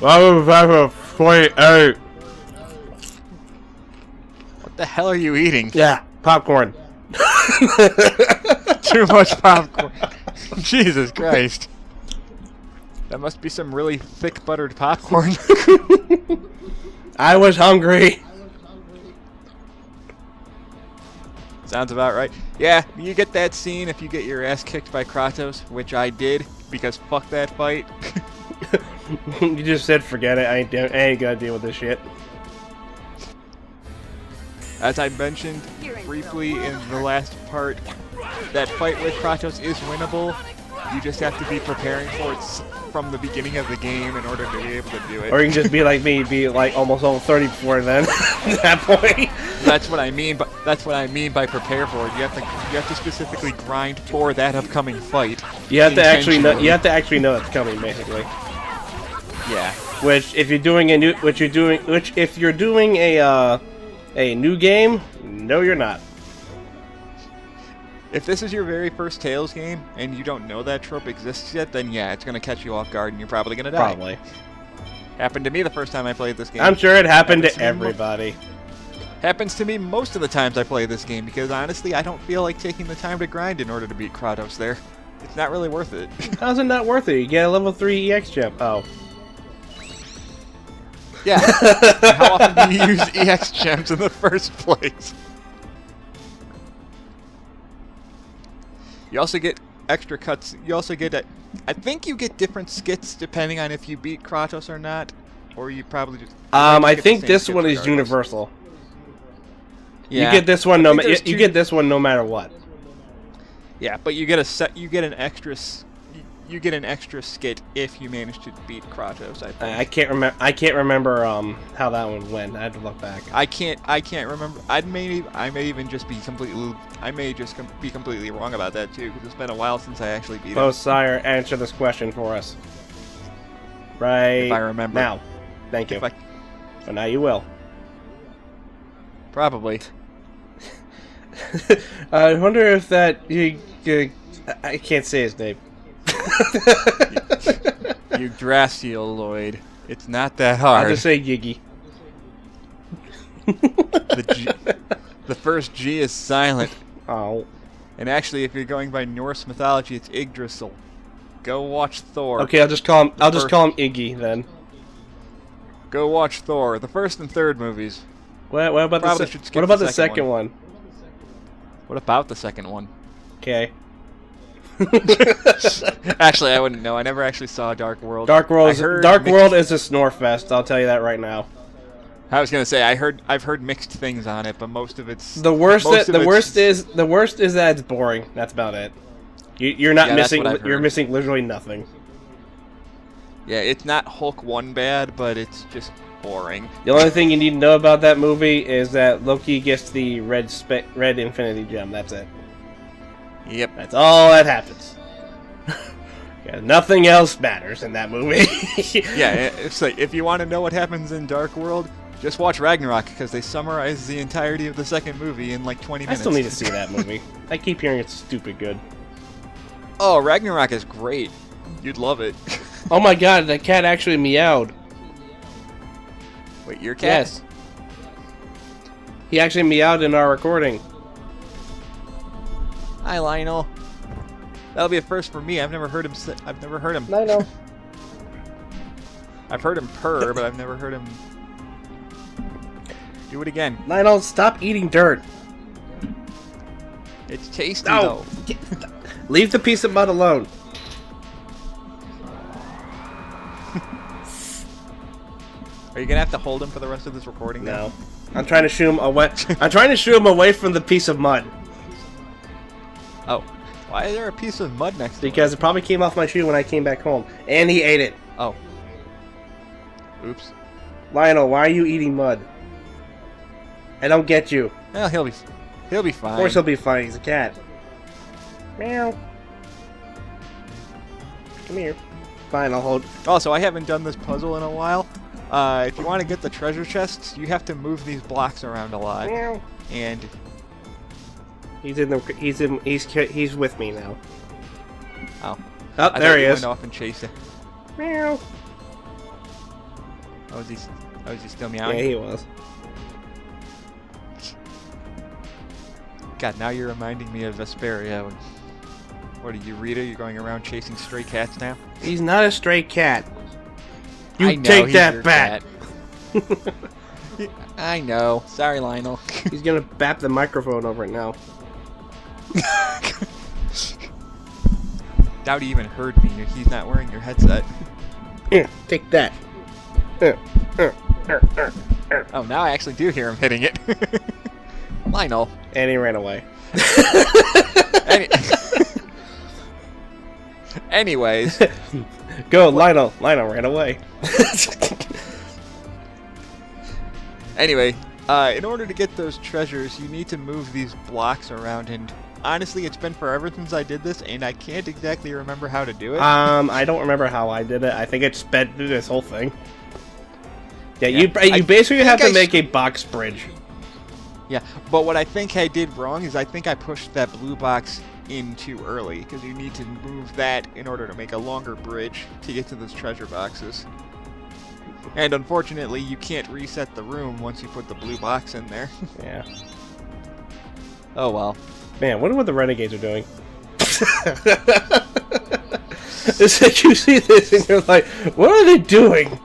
28. What the hell are you eating? Yeah, popcorn. Too much popcorn. Jesus Christ. That must be some really thick buttered popcorn. I was hungry. Sounds about right. Yeah, you get that scene if you get your ass kicked by Kratos, which I did, because fuck that fight. You just said forget it. I ain't gonna deal with this shit. As I mentioned briefly in the last part, that fight with Kratos is winnable. You just have to be preparing for it from the beginning of the game in order to be able to do it. Or you can just be like me, be like almost level 30 before then. At that point. That's what I mean. But that's what I mean by prepare for it. You have to specifically grind for that upcoming fight. You have to actually know. You have to actually know it's coming, basically. Yeah. Which, if you're doing a new, if you're doing a new game, no, you're not. If this is your very first Tales game and you don't know that trope exists yet, then yeah, it's gonna catch you off guard and you're probably gonna die. Probably. Happened to me the first time I played this game. I'm sure it happened to everybody. Happens to me most of the times I play this game because honestly, I don't feel like taking the time to grind in order to beat Kratos there. It's not really worth it. How's it not worth it? You get a level 3 EX gem. Oh. Yeah. How often do you use EX gems in the first place? You also get extra cuts. You also get I think you get different skits depending on if you beat Kratos or not, or you probably just. I think this one is universal. Yeah. You get this one no. You get this one no matter what. Yeah, but you get an extra skit if you manage to beat Kratos. I think. I can't remember. I can't remember how that one went. I had to look back. I can't remember. I may even just be completely. I may just be completely wrong about that too, because it's been a while since I actually beat Oh, it. sire, answer this question for us. Right. If I remember now. Thank you. If So now you will. Probably. I wonder if that I can't say his name. You Dracioloid. It's not that hard. I'll just say Giggy. The first G is silent. Oh. And actually, if you're going by Norse mythology, it's Yggdrasil. Go watch Thor. Okay, I'll just call him. I'll just call him Iggy then. Go watch Thor. The first and third movies. What about the second one? What about the second one? Okay. Actually, I wouldn't know. I never actually saw Dark World. Dark World is a snore fest. I'll tell you that right now. I was gonna say I've heard mixed things on it, but most of it's the worst is that it's boring. That's about it. You're not missing. You're missing literally nothing. Yeah, it's not Hulk 1 bad, but it's just boring. The only thing you need to know about that movie is that Loki gets the red Infinity Gem. That's it. Yep. That's all that happens. Yeah, nothing else matters in that movie. Yeah, it's like if you want to know what happens in Dark World, just watch Ragnarok because they summarize the entirety of the second movie in like 20 minutes. I still need to see that movie. I keep hearing it's stupid good. Oh, Ragnarok is great. You'd love it. Oh my god, that cat actually meowed. Wait, your cat? Yes. He actually meowed in our recording. Hi, Lionel. That'll be a first for me. I've never heard him. I've never heard him. I know. I've heard him purr, but I've never heard him do it again. Lionel, stop eating dirt. It's tasty No. though. Leave the piece of mud alone. Are you gonna have to hold him for the rest of this recording? No. Now? I'm trying to shoo him away. I'm trying to shoo him away from the piece of mud. Oh, why is there a piece of mud next to Because it probably came off my shoe when I came back home, and he ate it. Oh. Oops. Lionel, why are you eating mud? I don't get you. Well, he'll be fine. Of course he'll be fine. He's a cat. Meow. Come here. Fine, I'll hold. Also, I haven't done this puzzle in a while. If you want to get the treasure chests, you have to move these blocks around a lot. Meow. And He's with me now. oh, Oh, there he is. Went off and chased it. Meow. Oh, is he still meowing? Yeah, he was. God, now you're reminding me of Vesperia. What are you, Rita? You're going around chasing stray cats now? He's not a stray cat. You I know, take he's that your back. I know. Sorry, Lionel. He's gonna bap the microphone over it now. Doubt he even heard me. He's not wearing your headset. Here, take that. Oh, now I actually do hear him hitting it. Lionel. And he ran away. Anyways. Go, Lionel. Lionel ran away. Anyway, in order to get those treasures, you need to move these blocks around, and honestly, it's been forever since I did this, and I can't exactly remember how to do it. I don't remember how I did it. I think it sped through this whole thing. Yeah, you basically have to make a box bridge. Yeah, but what I think I did wrong is I think I pushed that blue box in too early, because you need to move that in order to make a longer bridge to get to those treasure boxes. And unfortunately, you can't reset the room once you put the blue box in there. Yeah. Oh well. Man, wonder what the renegades are doing. It's like you see this and you're like, what are they doing?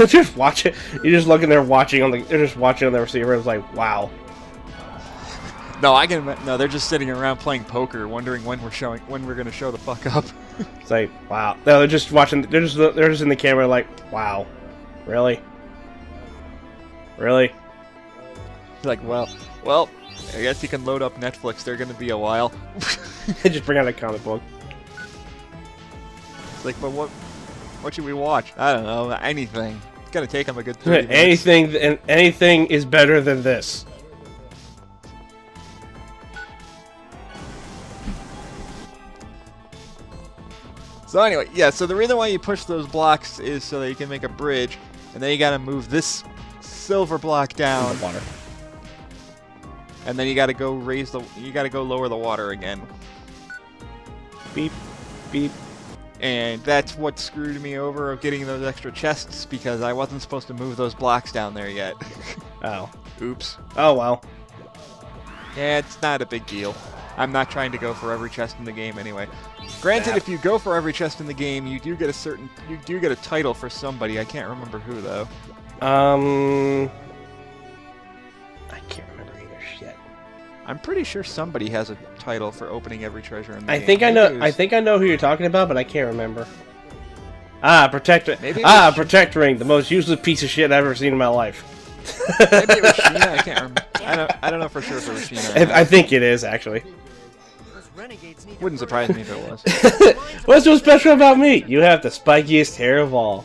Just watch it. You're just looking there watching on the. They're just watching on the receiver. It's like, wow. No, they're just sitting around playing poker, wondering when we're gonna show the fuck up. It's like, wow. No, they're just watching. They're just in the camera, like, wow, really, really. Like, well, I guess you can load up Netflix. They're gonna be a while. They just bring out a comic book. It's like, but what should we watch? I don't know, anything. It's gonna take them a good 30 minutes. Anything is better than this. So anyway, yeah, so the reason why you push those blocks is so that you can make a bridge, and then you gotta move this silver block down. In the water. And then you gotta go lower the water again. Beep, beep. And that's what screwed me over of getting those extra chests, because I wasn't supposed to move those blocks down there yet. Oh. Oops. Oh well. Yeah, it's not a big deal. I'm not trying to go for every chest in the game anyway. Granted, if you go for every chest in the game, you do get a title for somebody. I can't remember who though. I can't remember either. Shit. I'm pretty sure somebody has a title for opening every treasure in the game. I think I know who you're talking about, but I can't remember. Protector. Protectoring, the most useless piece of shit I've ever seen in my life. Maybe it was Sheena. I can't remember. I don't know for sure if it was Sheena. I think it is actually. Wouldn't surprise me if it was. What's so special about me? You have the spikiest hair of all.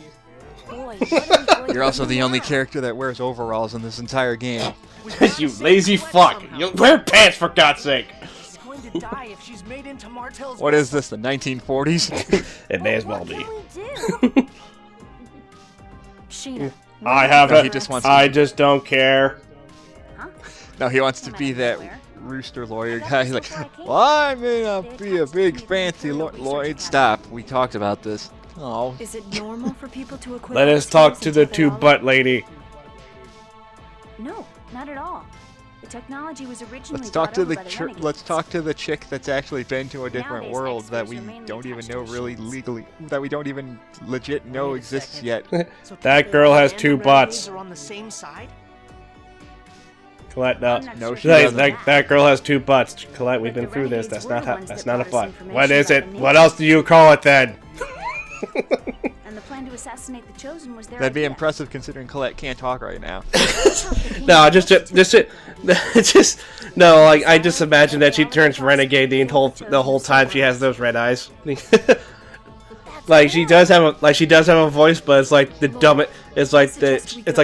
You're also the only character that wears overalls in this entire game. You lazy fuck! You wear pants for God's sake! What is this, the 1940s? It may as well be. Sheena. I have No, it. he just wants I just don't care. No, he wants to be that rooster lawyer guy. He's like, well, I may not be a big fancy lawyer. Stop. We talked about this. Oh. Is it normal for people to equip Let us talk to the two-butt lady. No, not at all. The technology was originally Let's talk to the renegades. let's talk to the chick that's actually been to a different Nowadays, world that experts we are mainly don't even attached know to really machines. legally, that we don't even legit know exists yet. That girl has two butts. Are on the same side? Colette, no. No, she That, doesn't. that girl has two butts. Colette, we've But been the through this. renegades That's were not the ones that's that not a brought us butt. information What is about it? the What else do you call it then? And the plan to assassinate the Chosen was their That'd be idea. impressive considering Colette can't talk right now. No, just no. Like I just imagine that she turns renegade the whole time she has those red eyes. Like she does have a voice, but it's like the dumb. It's like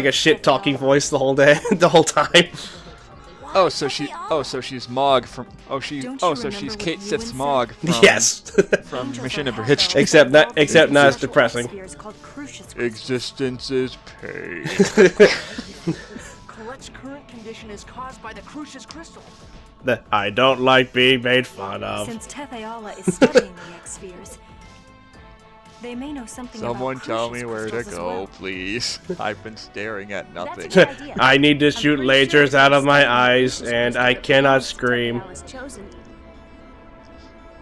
a shit talking voice the whole day, the whole time. So she's Mog from so she's Kate Sith's Mog from Yes. from Mission Abridged. Except not as depressing. Existence is pain. Colette's current condition is caused by the Crucius crystal. I don't like being made fun of. Since Tethe'alla is studying the X-spheres, They may know something Someone about tell crucius me where to crystals as go, well. please. I've been staring at nothing. That's a good idea. I need to I'm shoot pretty sure lasers out of my studying eyes, crucius and I crystals cannot is scream. Tethe'alla's chosen.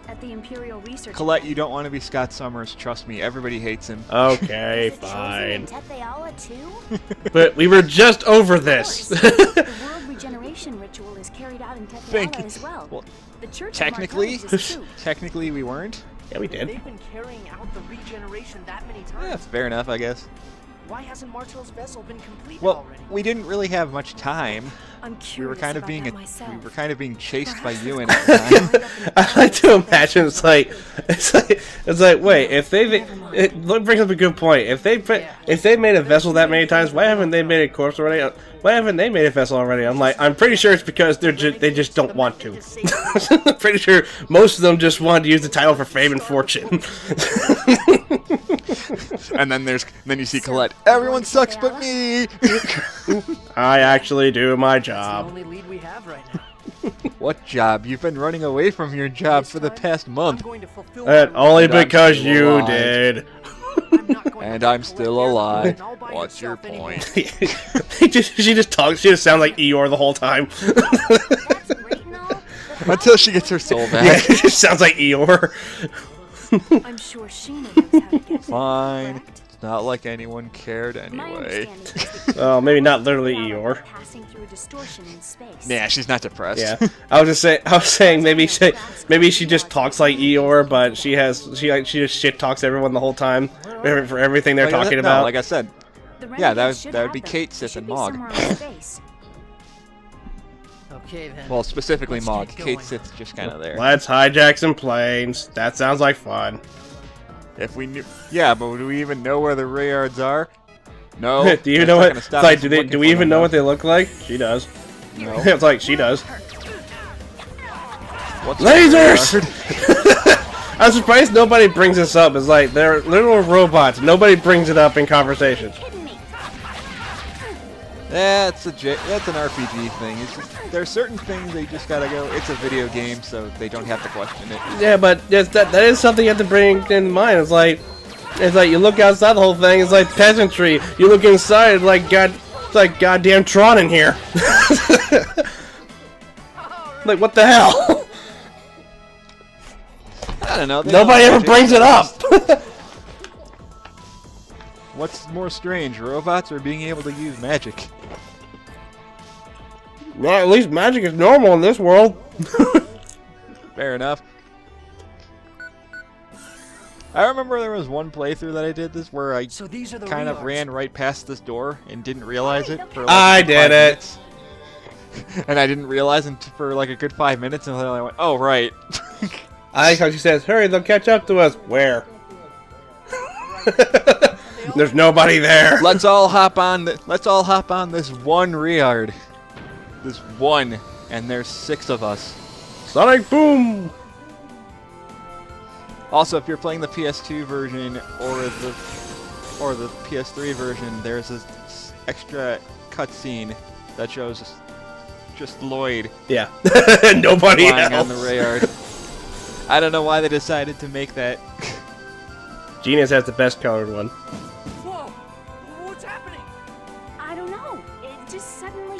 At the Imperial Research Colette, you don't want to be Scott Summers. Trust me, everybody hates him. Okay, Is it chosen in fine. Tethe'alla too? But we were just over this. The world regeneration ritual is carried out in Think- Tethe'alla as well. well, The Church technically- of Martellis is true. Technically, we weren't. Yeah, we did. They've been carrying out the regeneration that many Yeah, times. fair enough, I guess. Why hasn't Martel's vessel been completed Well, already? we didn't really have much time. I'm We were curious kind of about being that myself. we were kind of being chased by Perhaps you this at the time. I like to imagine it's like wait, if they it brings up a good point. If they made a vessel that many times, why haven't they made a corpse already? Why haven't they made a vessel already? I'm pretty sure it's because they just don't want to. I'm pretty sure most of them just wanted to use the title for fame and fortune. And then you see Colette. Everyone sucks but me. I actually do my That's the job. only lead we have right now. What job? You've been running away from your job This for the time, past I'm month. going to fulfill And my only And I'm because still you alive. did. I'm not going to And let I'm Colette still Garrett alive. win all by What's your herself anymore. point? She just talks. She just sounds like Eeyore the whole time. That's great and all, but Until she gets her soul Yeah, back. it just sounds like Eeyore. I'm sure Sheena knows how to get Fine. there, correct? It's not like anyone cared My anyway. understanding is that Well, maybe not literally Tethe'alla Eeyore. are passing through a distortion in space. Nah, she's not depressed. Yeah, I was saying maybe she just talks like Eeyore, but she just shit talks everyone the whole time for everything they're talking No, about. like I said, The Yeah, that renegades would- should that would have be them. Kate, They Sith, should and be Mog. somewhere in space. Okay then. well, specifically Let's Mog. get Kate going. Sith's just kind of there. Let's hijack some planes. That sounds like fun. If we knew, yeah, but do we even know where the Rayards are? No. Do you that's know not what? gonna It's stop like, us do from they? looking Do we for even them, know though. what they look like? She does. No. It's like she does. What's Lasers! I'm surprised nobody brings this up. It's like they're literal robots. Nobody brings it up in conversations. Kidding me? That's an RPG thing. It's just, there are certain things they just gotta go. It's a video game, so they don't have to question it. Yeah, but that is something you have to bring in mind. It's like you look outside the whole thing. It's like peasantry. You look inside, it's like goddamn Tron in here. Like what the hell? I don't know. they Nobody don't ever have brings it up. What's more strange, robots or being able to use magic? Well, at least magic is normal in this world. Fair enough. I remember there was one playthrough that I did this where I So these are the kind of Rayards. ran right past this door and didn't realize it for like I a good 5 did it. minutes. And I didn't realize it for like a good 5 minutes until I went, oh right. I like how she says, "Hurry, they'll catch up to us." Where? There's nobody there. Let's all hop on this one Rayard. This one, and there's 6 of us. Sonic Boom. Also, if you're playing the PS2 version or the PS3 version, there's this extra cutscene that shows just Lloyd Yeah. Nobody flying else. on the Rayard. I don't know why they decided to make that. Genius has the best colored one. Whoa! What's happening? I don't know. It just suddenly.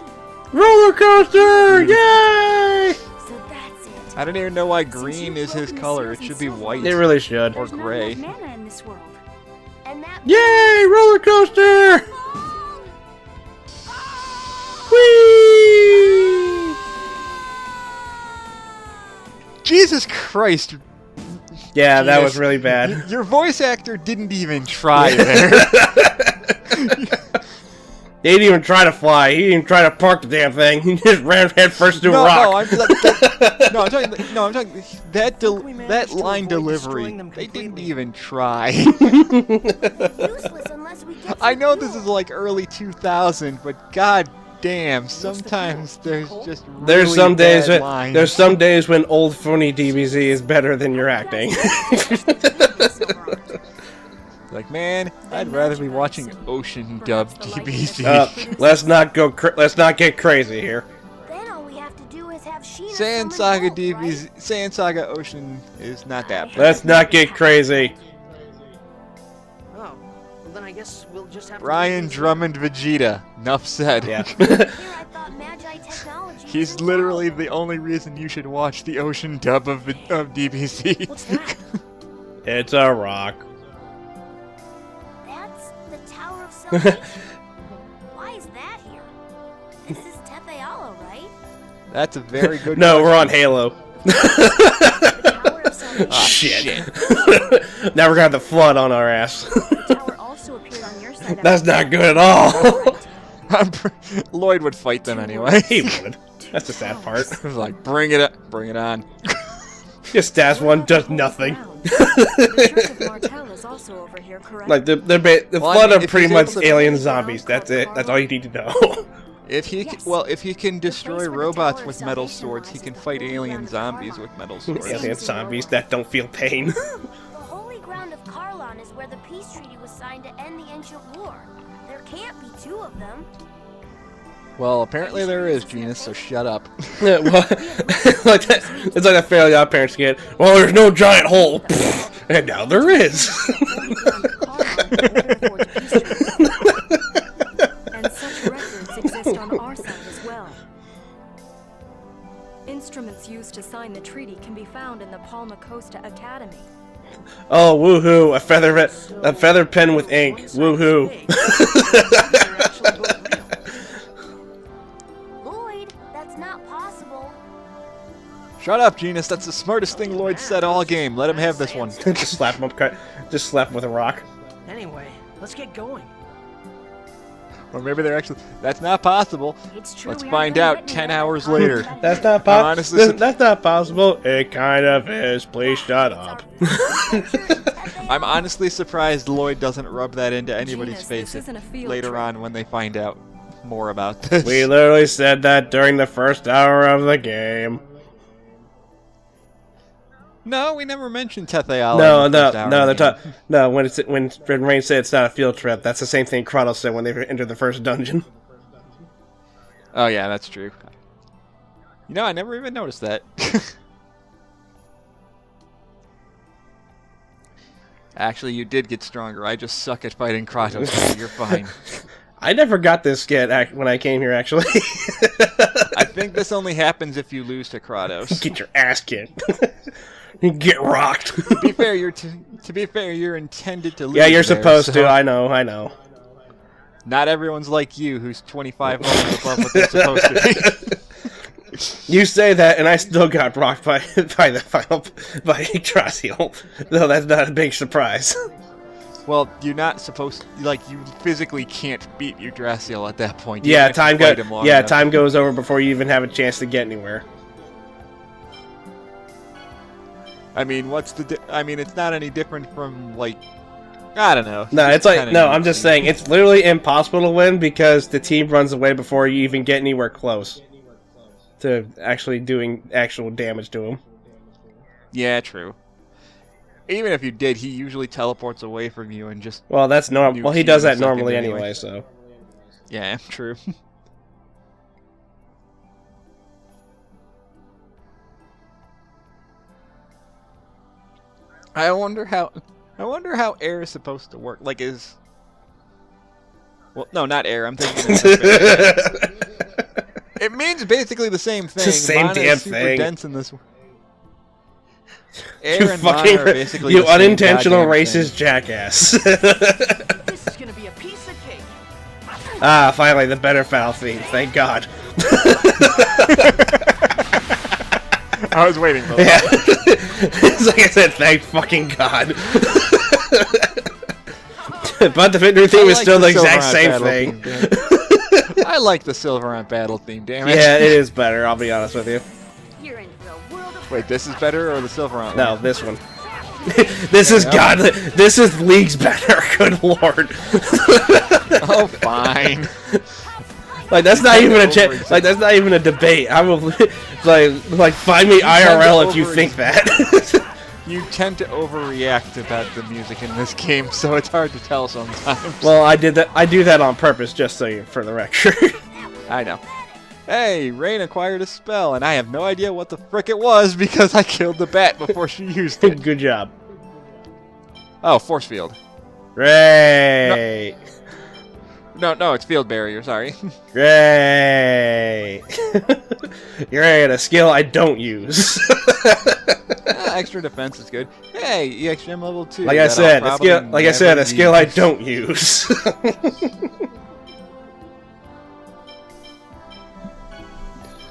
Roller coaster! Yay! So that's it. I don't even know why Since green you've is his broken the color. It seals should and be silver, white. They really should. Or there's not gray. enough mana in this world. And that. Yay! Roller coaster! Mom! Whee! Jesus Christ! Yeah, that Genius. was really bad. Your voice actor didn't even try there. He didn't even try to fly. He didn't even try to park the damn thing. He just ran head first into a rock. I'm talking that We managed that to line avoid delivery. destroying them They didn't completely. even try. Useless unless we get I some know this fuel. is like early 2000, but god damn, sometimes there's just really There's some days bad when lines. there's some days when old funny DBZ is better than your acting. Like, man, I'd rather be watching Ocean Dub DBZ. Let's not get crazy here. Then all we have to do is have Sheena Saiyan summon Saga both, DBZ, right? Saiyan Saga Ocean is not that bad. Let's not get crazy. I guess we'll just have Brian to Drummond Vegeta. Enough said. Yeah. Here I thought Magi technology He's was literally involved. the only reason you should watch the Ocean dub of DBC. What's that? It's a rock. That's the Tower of Salvation. Why is that here? This is Tethe'alla, right? That's a very good No, we're on question. Halo. The Tower of Salvation. Shit. Now we're gonna have the flood on our ass. The tower also appeared on your side. That's not good at all. Lloyd would fight them anyway. He would. That's the sad part. It was like, bring it up, bring it on. Just stabs one, does nothing. The Church of Martel is also over here, correct? Like the Well, I flood mean, are if pretty he's much able to- alien zombies. That's it. That's all you need to know. If he Yes. if he can destroy place where the robots Tower of with metal Salvation swords, lies he is can the fight holy alien ground of zombies Karlon. with metal swords. Alien zombies that don't feel pain. The holy ground of Karlon is where the peace treaty was signed to end the ancient war. There can't be two of them. Well, apparently there is, Genus, so shut up. Yeah, well, like that, it's like a Fairly Odd Parents skit. Well, there's no giant hole, and now there is. And such records exist on our side as well. Instruments used to sign the treaty can be found in the Palma Costa Academy. Oh, woohoo! A feather pen with ink. Woohoo! Lloyd, that's not possible. Shut up, Genus. That's the smartest thing Lloyd said all game. Let him have this one. Just slap him up. Just slap him with a rock. Anyway, let's get going. Or maybe they're actually... That's not possible. It's true. Let's we find aren't out gonna 10 witness hours that later. conflict. That's not I'm honestly possible. That's not possible. It kind of is. Please shut up. I'm honestly surprised Lloyd doesn't rub that into anybody's Genus, face this isn't a field later trip. on when they find out more about this. We literally said that during the first hour of the game. No, we never mentioned Tethe'alla. No, in the first hour of the game. no. When Rain said it's not a field trip, that's the same thing Kratos said when they entered the first dungeon. Oh yeah, that's true. You know, I never even noticed that. Actually, you did get stronger. I just suck at fighting Kratos, so you're fine. I never got this skit when I came here, actually. I think this only happens if you lose to Kratos. Get your ass kicked. Get rocked. To be fair, you're intended to lose. Yeah, you're there, supposed so to. I know. Not everyone's like you, who's 25 levels above what they're supposed to be. You say that, and I still got rocked by the final by Yggdrasil. Though that's not a big surprise. Well, you're not supposed like you physically can't beat Yggdrasil at that point. Yeah, even if you fight him long enough. time goes over before you even have a chance to get anywhere. I mean, it's not any different from like I don't know. No, it's like I'm just saying. saying it's literally impossible to win because the team runs away before you even get anywhere close to actually doing actual damage to him. Yeah, true. Even if you did, he usually teleports away from you and just... Well, that's normal. Well, he Nukes does you in that a second normally anyway. anyway, so. Yeah, true. I wonder how air is supposed to work. Like, is... Well, no, not air. I'm thinking... It means basically the same thing. It's the same Mana damn is super thing. dense in this... You Air and mana fucking, are basically you the same unintentional goddamn racist thing. jackass. This is gonna be a piece of cake. Ah, finally, the better foul theme. Thank God. I was waiting for that. Yeah. It's like I said, thank fucking God. But the victory theme is still the exact same thing. I like the Silverant battle theme, damn it. Yeah, it is better, I'll be honest with you. You're in the world of Wait, this is better or the Silverant No, one? this one. This is God. This is leagues better. Good lord. Oh, fine. Like that's not even a like that's not even a debate. I will like find me IRL if you think that. You tend to overreact about the music in this game, so it's hard to tell sometimes. Well, I do that on purpose, just so you, for the record. I know. Hey, Rain acquired a spell, and I have no idea what the frick it was because I killed the bat before she used it. Good job. Oh, force field. Great. No, it's field barrier. Sorry. Great. Great, a skill I don't use. Extra defense is good. Hey, EXGM level 2. Like I said, a skill. Like I said, a skill I don't use.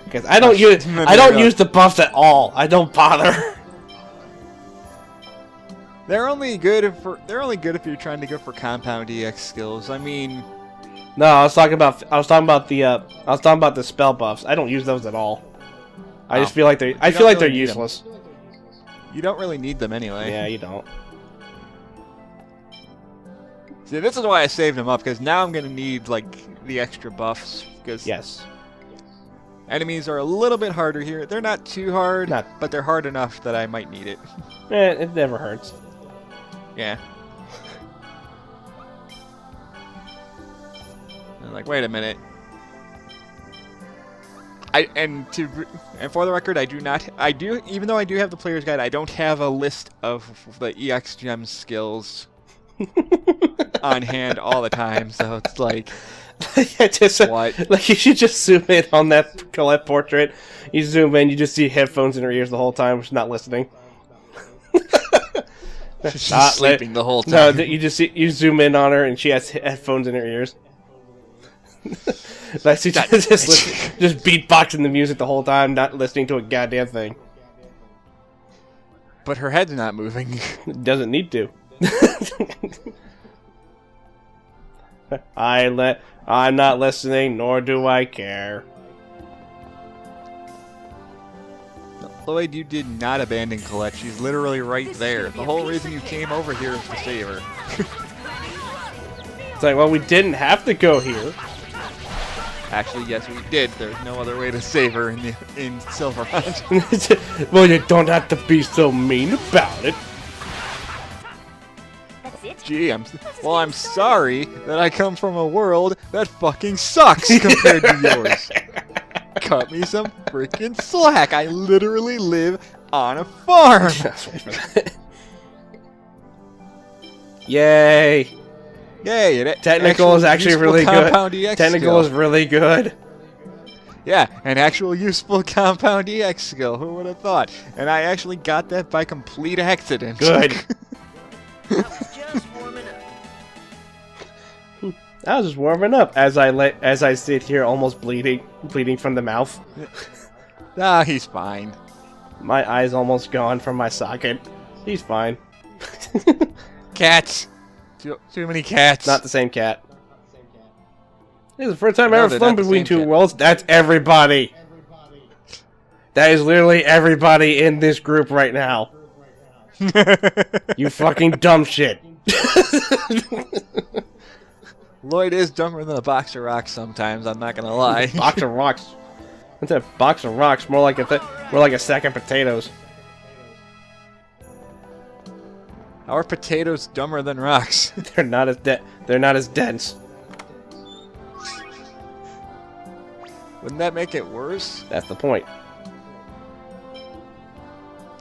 Because I don't use the buffs at all. I don't bother. They're only good if you're trying to go for compound EX skills. I mean, No, I was talking about the spell buffs. I don't use those at all. I just feel like they're useless. You don't really need them anyway. Yeah, you don't. See, this is why I saved them up, because now I'm gonna need like the extra buffs. Because Yes. enemies are a little bit harder here. They're not too hard, but they're hard enough that I might need it. It never hurts. Yeah. I'm like, wait a minute. And for the record, even though I do have the player's guide, I don't have a list of the EX gem skills on hand all the time, so it's like, what? Like, you should just zoom in on that Colette portrait. You zoom in, you just see headphones in her ears the whole time. She's not listening. She's sleeping the whole No, time. you zoom in on her and she has headphones in her ears. Like, she just beatboxing the music the whole time, not listening to a goddamn thing. But her head's not moving. Doesn't need to. I'm not listening, nor do I care. Lloyd, you did not abandon Colette. She's literally right there. The whole reason you came over here is to save her. It's like, well, we didn't have to go here. Actually, yes, we did. There's no other way to save her in Silverhunt. Well, you don't have to be so mean about it. That's it? Gee, I'm sorry that I come from a world that fucking sucks compared to yours. Cut me some freaking slack. I literally live on a farm. Yay! Yay! Technical is actually really good. Technical is really good. Yeah, an actual useful compound EX skill. Who would have thought? And I actually got that by complete accident. Good. Just warming up. I was just warming up as I sit here almost bleeding from the mouth. Ah, he's fine. My eye's almost gone from my socket. He's fine. Cats. Too many cats. Not the same cat. This is the first time I No, ever they're flown not the between same two cat. worlds. That's everybody. That is literally everybody in this group right now. You fucking dumb shit. Lloyd is dumber than a box of rocks sometimes, I'm not gonna lie. Box of rocks. What's a box of rocks? More like a sack of potatoes. How are potatoes dumber than rocks? They're not as dense. Wouldn't that make it worse? That's the point.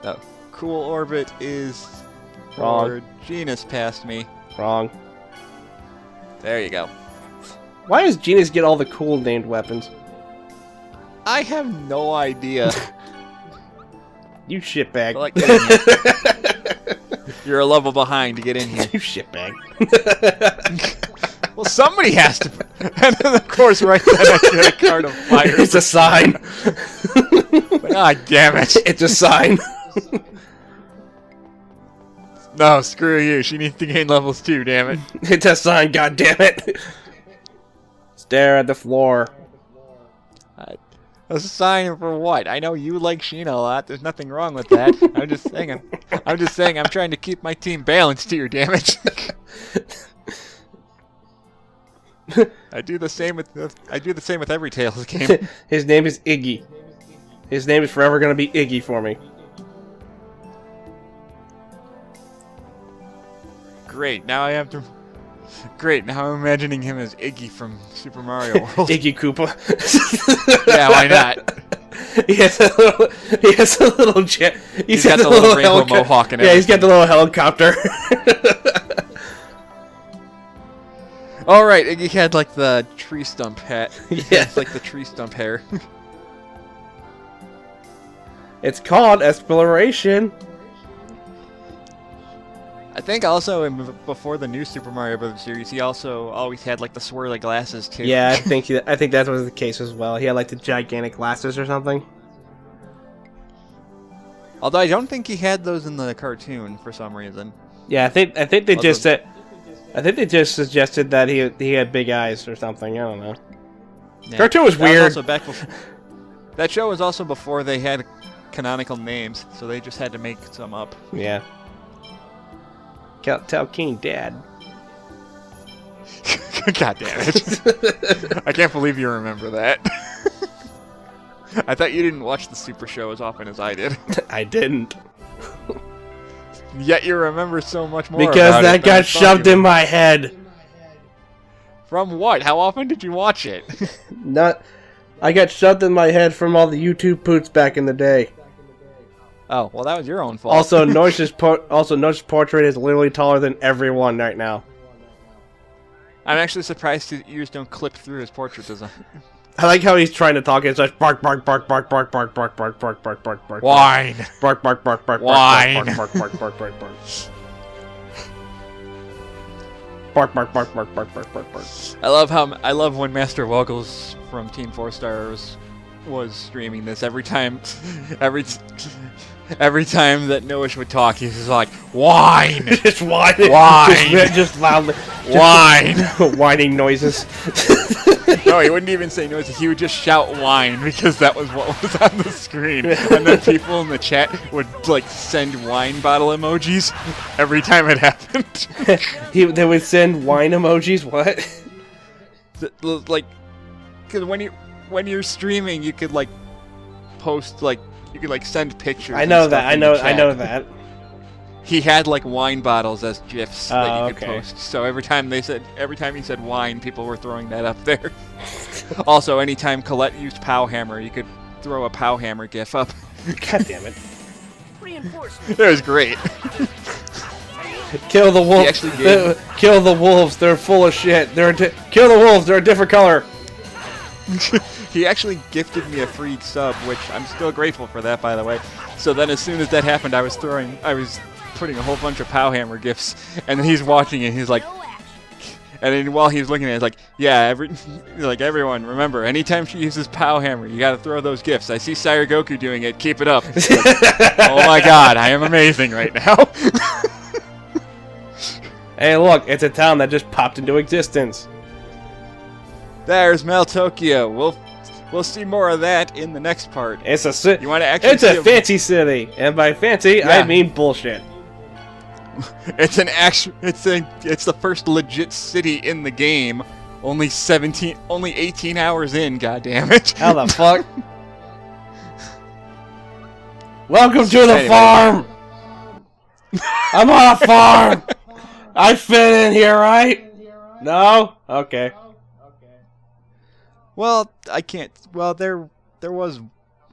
Oh, cool orbit is Wrong. for Genus past me. Wrong. There you go. Why does Genus get all the cool named weapons? I have no idea. You shitbag. Like, get in here. You're a level behind to get in here. You shitbag. Well, somebody has to. And then, of course, right then I get a card of fire. It's a sign. Ah, damn it. It's a sign. No, screw you. She needs to gain levels too, damn it. It's a sign, goddammit. Stare at the floor. A sign for what? I know you like Sheena a lot. There's nothing wrong with that. I'm just saying I'm trying to keep my team balanced here, damn it. I do the same with every Tales game. His name is Iggy. His name is forever gonna be Iggy for me. Great. Now I'm imagining him as Iggy from Super Mario World. Iggy Koopa. Yeah, why not? He has a little jet. He's got the little rainbow mohawk and yeah, he's got everything. the little helicopter. Oh, right, and he had, like, the tree stump hat. Yeah. It's like the tree stump hair. It's called exploration. I think also before the new Super Mario Bros. Series, he also always had, like, the swirly glasses, too. Yeah, I think that was the case as well. He had like the gigantic glasses or something. Although I don't think he had those in the cartoon for some reason. Yeah, I think they just said. I think they just suggested that he had big eyes or something. I don't know. Yeah. Cartoon was weird. Also back that show was also before they had canonical names, so they just had to make some up. Yeah. Tell King Dad. God damn it. I can't believe you remember that. I thought you didn't watch the Super Show as often as I did. I didn't. Yet you remember so much more Because about that it than I got thought shoved you in my head. From what? How often did you watch it? I got shoved in my head from all the YouTube poots back in the day. Oh, well, that was your own fault. Also, Noish's portrait is literally taller than everyone right now. I'm actually surprised his ears don't clip through his portrait design. I like how he's trying to talk. It's like bark, bark, bark, bark, bark, bark, bark, bark, bark, bark, bark, bark. Whine. Bark, bark, bark, bark, Whine. bark, bark, bark, bark, bark, bark. Bark, bark, bark, bark, bark, bark, bark, bark. I love when Master Wuggles from Team 4 Stars was streaming this. Every time that Noish would talk, he was like, whine! Just whining. Whine! Just loudly. Whine! Whining noises. No, he wouldn't even say noises. He would just shout whine because that was what was on the screen. And then people in the chat would, like, send wine bottle emojis every time it happened. They would send wine emojis. What? Like, because when you're streaming, you could, like, post, like, you could, like, send pictures. I know and that. stuff I in know. the I chat. know that. He had, like, wine bottles as gifs that you could okay. post. So every time he said wine, people were throwing that up there. Also, anytime Colette used Pow Hammer, you could throw a Pow Hammer gif up. God damn it! Reinforcement. It was great. Kill the wolves. actually gave- Kill the wolves. They're full of shit. Kill the wolves. They're a different color. He actually gifted me a free sub, which I'm still grateful for that, by the way. So then as soon as that happened, I was putting a whole bunch of Pow Hammer gifs, and then he's watching it, he's like, and then while he's looking at it, he's like, yeah, everyone, remember, anytime she uses Pow Hammer, you gotta throw those gifs. I see Sire Goku doing it, keep it up. Like, oh my god, I am amazing right now. Hey, look, it's a town that just popped into existence. There's Mel Tokyo. We'll see more of that in the next part. It's a You want to actually It's a fancy city, and by fancy, I Yeah. mean bullshit. It's the first legit city in the game. Only 18 hours in, goddammit. How the fuck? Welcome to the Anyway. farm! I'm on a farm! I fit in here, right? No? Okay. Well, I can't. Well, there was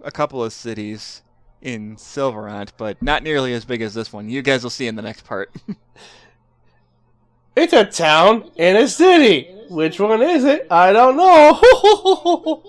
a couple of cities in Silverant, but not nearly as big as this one. You guys will see in the next part. It's a town and a city. Which one is it? I don't know.